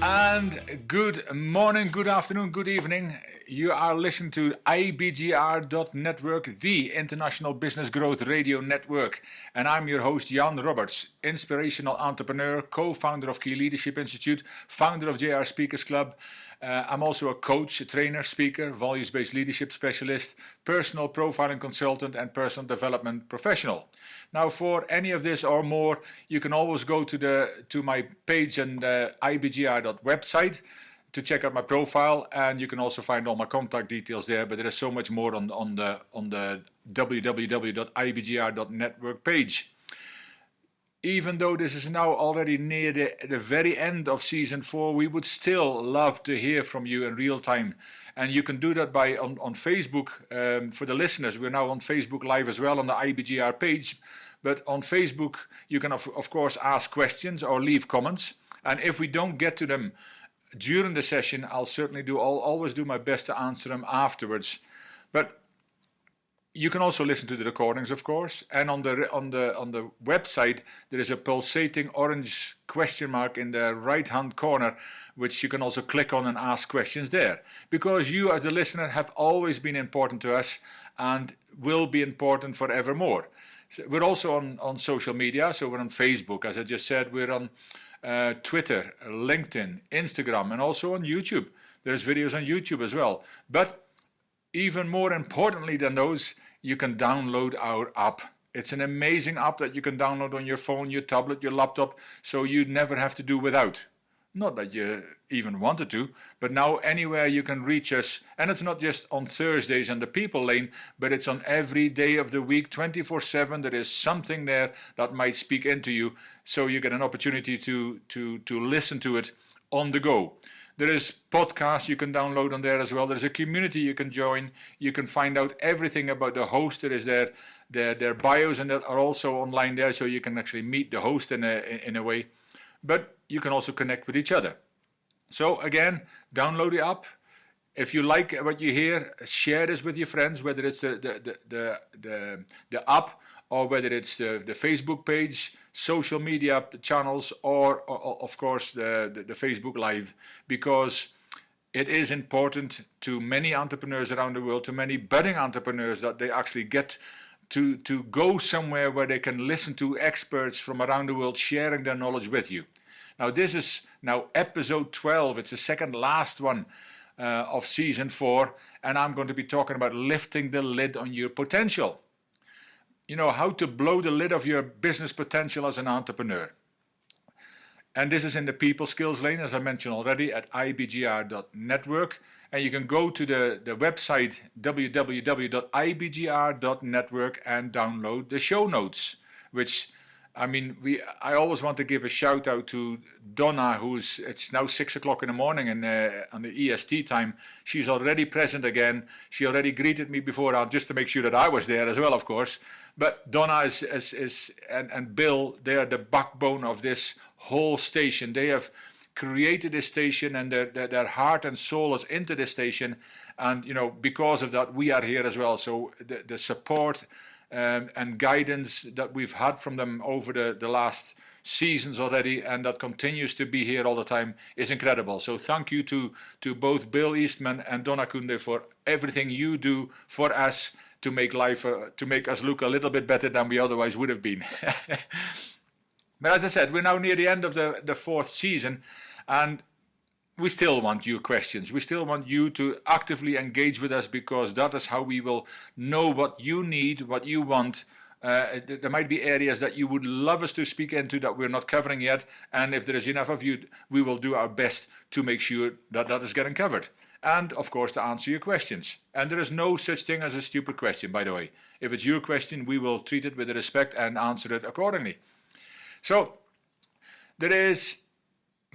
And good morning, good afternoon, good evening. You are listening to IBGR.network, the International Business Growth Radio Network. And I'm your host, Jan Robberts, inspirational entrepreneur, co-founder of Key Leadership Institute, founder of JR Speakers Club. I'm also a coach, a trainer, speaker, values-based leadership specialist, personal profiling consultant, and personal development professional. Now, for any of this or more, you can always go to my page on the IBGR.website to check out my profile, and you can also find all my contact details there. But there is so much more on the www.ibgr.network page. Even though this is now already near the very end of season 4, we would still love to hear from you in real time. And you can do that by on Facebook. For the listeners, we're now on Facebook Live as well on the IBGR page. But on Facebook, you can of course ask questions or leave comments. And if we don't get to them during the session, I'll always do my best to answer them afterwards. But you can also listen to the recordings, of course, and on the website there is a pulsating orange question mark in the right-hand corner, which you can also click on and ask questions there. Because you, as the listener, have always been important to us and will be important forevermore. So we're also on social media, so we're on Facebook, as I just said, we're on Twitter, LinkedIn, Instagram, and also on YouTube. There's videos on YouTube as well. But even more importantly than those, you can download our app. It's an amazing app that you can download on your phone, your tablet, your laptop, so you never have to do without. Not that you even wanted to, but now anywhere you can reach us. And it's not just on Thursdays and the People Lane, but it's on every day of the week, 24/7. There is something there that might speak into you, so you get an opportunity to listen to it on the go. There is podcasts you can download on there as well. There's a community you can join. You can find out everything about the host. There is their bios and that are also online there, so you can actually meet the host in a way. But you can also connect with each other. So again, download the app. If you like what you hear, share this with your friends, whether it's the app or whether it's the Facebook page, social media channels, or of course the Facebook Live, because it is important to many entrepreneurs around the world, to many budding entrepreneurs, that they actually get to go somewhere where they can listen to experts from around the world sharing their knowledge with you. Now this is now episode 12, it's the second last one of season 4, and I'm going to be talking about lifting the lid on your potential. You know, how to blow the lid of your business potential as an entrepreneur. And this is in the people skills lane, as I mentioned already, at ibgr.network. And you can go to the website www.ibgr.network and download the show notes, which, I always want to give a shout out to Donna, it's now 6 o'clock in the morning on the EST time. She's already present again. She already greeted me beforehand just to make sure that I was there as well, of course. But Donna and Bill, they are the backbone of this whole station. They have created this station, and their heart and soul is into this station. And, because of that, we are here as well. So the support and guidance that we've had from them over the last seasons already, and that continues to be here all the time, is incredible. So thank you to both Bill Eastman and Donna Kunde for everything you do for us to make us look a little bit better than we otherwise would have been. But as I said, we're now near the end of the 4th season, and we still want your questions. We still want you to actively engage with us, because that is how we will know what you need, what you want. There might be areas that you would love us to speak into that we're not covering yet, and if there is enough of you, we will do our best to make sure that is getting covered. And of course to answer your questions. And there is no such thing as a stupid question, by the way. If it's your question, we will treat it with respect and answer it accordingly. So there is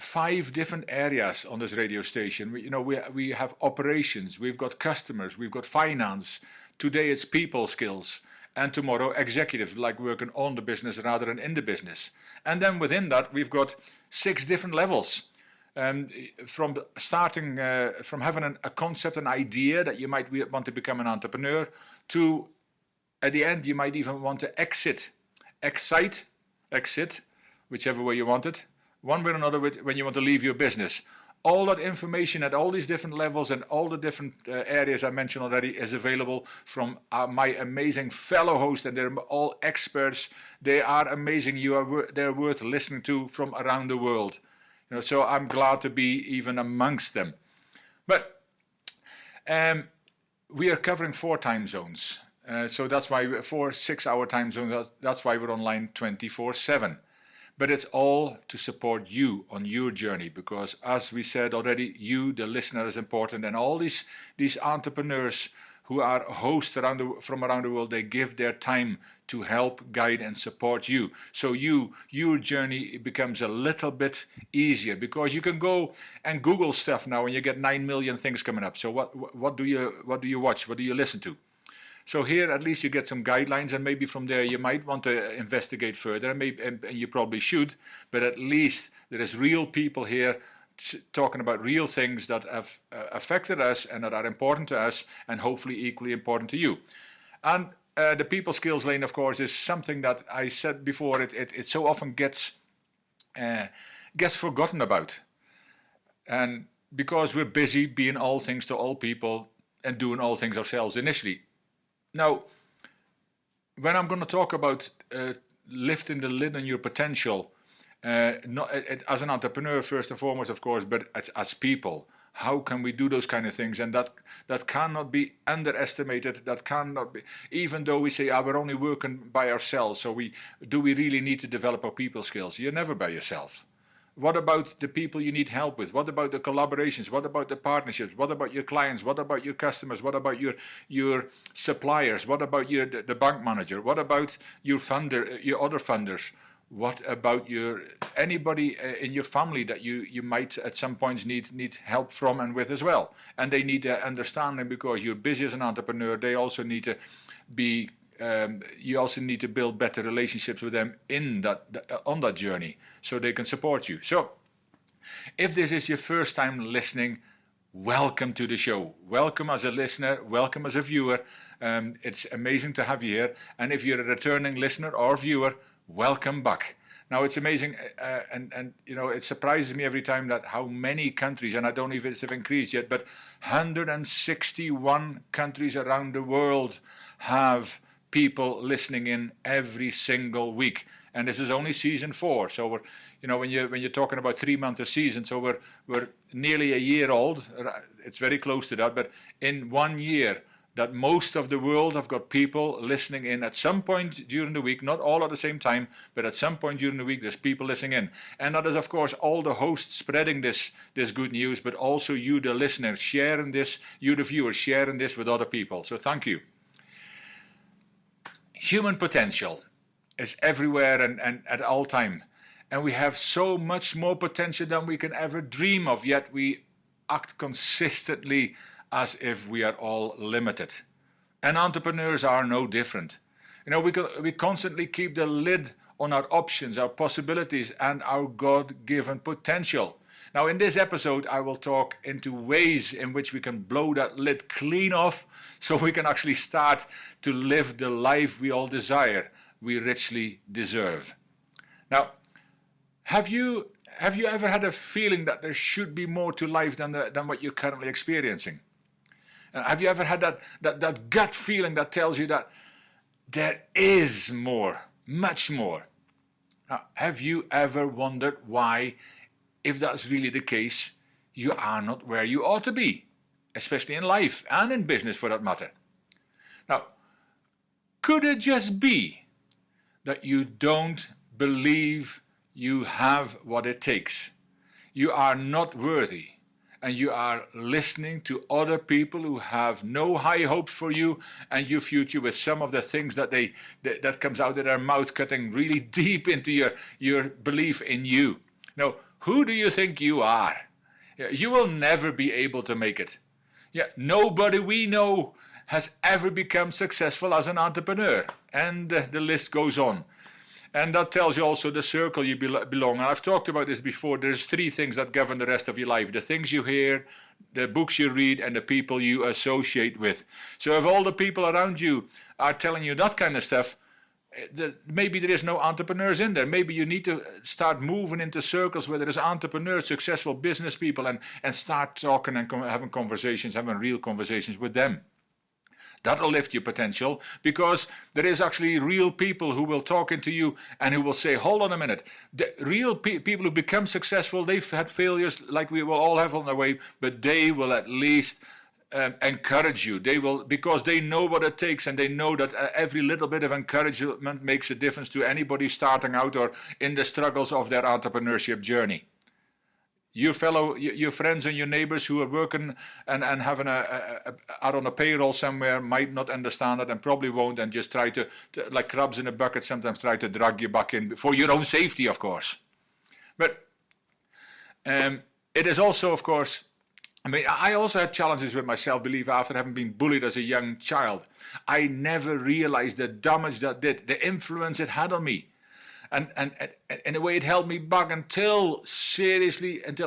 5 different areas on this radio station. We have operations, we've got customers, we've got finance. Today it's people skills, and tomorrow executive, like working on the business rather than in the business. And then within that we've got 6 different levels. From starting from having a concept, an idea that you might want to become an entrepreneur, to at the end you might even want to exit, whichever way you want it, one way or another, when you want to leave your business, All that information at all these different levels and all the different areas I mentioned already is available from my amazing fellow hosts, and they're all experts. They are amazing. They're worth listening to from around the world. So I'm glad to be even amongst them. But we are covering 4 time zones. So that's why 4 6-hour time zones. That's why we're online 24/7. But it's all to support you on your journey, because as we said already, you, the listener, is important. And all these entrepreneurs who are hosts from around the world, they give their time to help, guide, and support you. So your journey becomes a little bit easier, because you can go and Google stuff now and you get 9 million things coming up. So what do you watch? What do you listen to? So here at least you get some guidelines, and maybe from there you might want to investigate further, and you probably should, but at least there is real people here talking about real things that have affected us and that are important to us, and hopefully equally important to you. And the people skills lane, of course, is something that I said before, it so often gets forgotten about. And because we're busy being all things to all people and doing all things ourselves initially. Now, when I'm going to talk about lifting the lid on your potential, not as an entrepreneur first and foremost, of course, but as people, how can we do those kind of things? And that cannot be underestimated. That cannot be, even though we say, we're only working by ourselves. So do we really need to develop our people skills? You're never by yourself. What about the people you need help with? What about the collaborations? What about the partnerships? What about your clients? What about your customers? What about your suppliers? What about the bank manager? What about your funder, your other funders? What about anybody in your family that you might at some points need help from and with as well? And they need to understand, because you're busy as an entrepreneur, they also need to be. You also need to build better relationships with them on that journey, so they can support you. So, if this is your first time listening, welcome to the show. Welcome as a listener. Welcome as a viewer. It's amazing to have you here. And if you're a returning listener or viewer, welcome back. Now, it's amazing, and it surprises me every time that how many countries, and I don't know if it's increased yet, but 161 countries around the world have people listening in every single week, and this is only season 4. So we're, when you're talking about 3 months a season, so we're nearly a year old. It's very close to that, but in 1 year, that most of the world have got people listening in at some point during the week, not all at the same time, but at some point during the week, there's people listening in. And that is, of course, all the hosts spreading this good news, but also you, the listener, sharing this, you, the viewer, sharing this with other people. So thank you. Human potential is everywhere and at all time. And we have so much more potential than we can ever dream of, yet we act consistently as if we are all limited. And entrepreneurs are no different. We constantly keep the lid on our options, our possibilities, and our God-given potential. Now, in this episode, I will talk into ways in which we can blow that lid clean off, so we can actually start to live the life we all desire, we richly deserve. Now, have you ever had a feeling that there should be more to life than what you're currently experiencing? Have you ever had that gut feeling that tells you that there is more, much more? Now, have you ever wondered why, if that's really the case, you are not where you ought to be, especially in life and in business for that matter? Now, could it just be that you don't believe you have what it takes? You are not worthy, and you are listening to other people who have no high hopes for you and your future, with some of the things that comes out of their mouth cutting really deep into your belief in you. Now, who do you think you are? You will never be able to make it. Nobody we know has ever become successful as an entrepreneur, and the list goes on. And that tells you also the circle you belong. And I've talked about this before. There's 3 things that govern the rest of your life: the things you hear, the books you read, and the people you associate with. So if all the people around you are telling you that kind of stuff, Maybe there is no entrepreneurs in there. Maybe you need to start moving into circles where there is entrepreneurs, successful business people, and start talking and having conversations, having real conversations with them. That'll lift your potential, because there is actually real people who will talk into you and who will say, hold on a minute. The real people who become successful, they've had failures like we will all have on the way, but they will at least encourage you. They will, because they know what it takes, and they know that every little bit of encouragement makes a difference to anybody starting out or in the struggles of their entrepreneurship journey. Your friends and your neighbors who are working and having are on a payroll somewhere might not understand it and probably won't, and just try to like crabs in a bucket, sometimes try to drag you back in for your own safety, of course. But it is also, of course, I mean, I also had challenges with my self-belief after having been bullied as a young child. I never realized the damage that did, the influence it had on me. And in a way, it held me back until I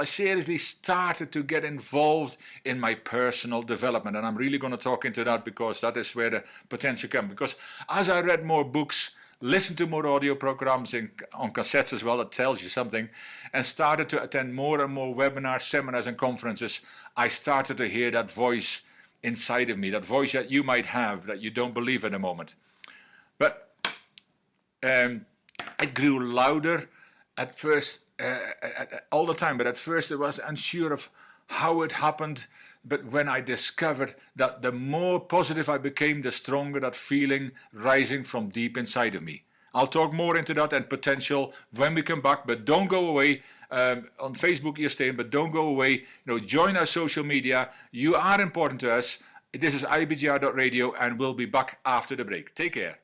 seriously started to get involved in my personal development. And I'm really going to talk into that, because that is where the potential comes. Because as I read more books, listened to more audio programs on cassettes as well, that tells you something, and started to attend more and more webinars, seminars, and conferences, I started to hear that voice inside of me, that voice that you might have that you don't believe at the moment. But it grew louder at first, all the time, but at first I was unsure of how it happened. But when I discovered that the more positive I became, the stronger that feeling rising from deep inside of me. I'll talk more into that and potential when we come back, but don't go away. On Facebook you're staying, but don't go away. Join our social media. You are important to us. This is ibgr.radio, and we'll be back after the break. Take care.